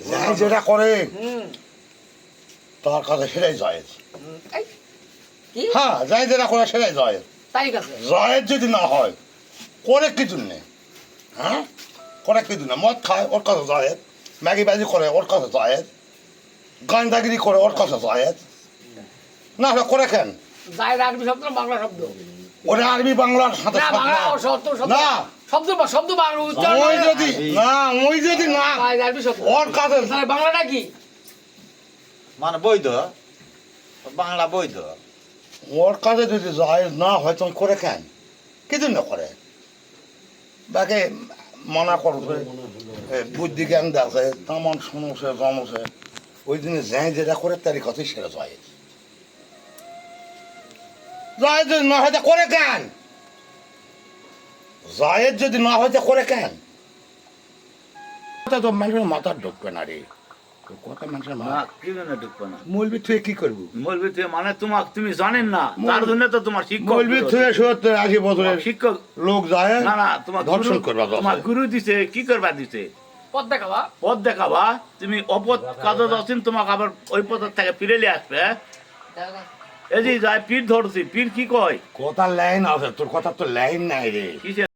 যাই যেটা করে তার কাছে সেটাই জয়েজ। এই, কি হ্যাঁ, যাই যেটা করে সেটাই জয়েজ। তাই কাছে জয়েজ যদি না হয় করে কি জন্যে? হ্যাঁ, করে কি জন্য? মদ খায় ওর কাছে জয়েজ, ম্যাগি বাজি করে ওর কাছে জয়েজ, গান্দাগিরি করে ওর কাছে জয়েজ। না হলে করে কেন? জায়েদ আরবি শব্দ না বাংলা শব্দ? ওটা আরবি বাংলার সাথে না সাথে বাংলা না। শব্দ শব্দ না, শব্দ শব্দ বাংলা উচ্চারণ ওই হয় না। যদি না, ওই যদি না জায়েদ আরবি শব্দ ওর কাছে তাহলে বাংলাটা কি? মানে বৈধ, বাংলা বৈধ। ওর কাছে যদি জয়েজ না হয় তখন করে কেন? কি জন্য করে? বাকি মানা করছে, বুদ্ধি জ্ঞান দেখে, তেমন শুনুছে জানুছে, ওই দিনে যাই যেটা করে তারই কথাই সেটা জয়েজ। জয়েজ যদি না হয়তো করে কেন? জয়েজ যদি না হয়তো করে কেন? কথা তো মানুষের মাথার ঢুকবে না রে, তোর কথা মানুষের না মাথা কি জন্য ঢুকবে না? মৌলবি তুই কি করবো? মৌলবি থেকে মানে তুমি জানেন না, তার জন্য তো তোমার শিক্ষক মৌলবি তুই 70-80 বছরের শিক্ষক লোক যায় না না তোমার ধর্ষণ গুরু- করবা তোমার গুরু দিছে কি করবা দিছে? পথ দেখাবা পথ দেখাবা, তুমি অপথ কাজে যাচ্ছেন, তোমাকে আবার ওই পথের থেকে ফিরে নিয়ে আসবে। হ্যাঁ? এই যে যায় পীর ধরছি, পীর কি কয়? কথা লাইন আছে, তোর কথা তো লাইন নাই রে। কিসে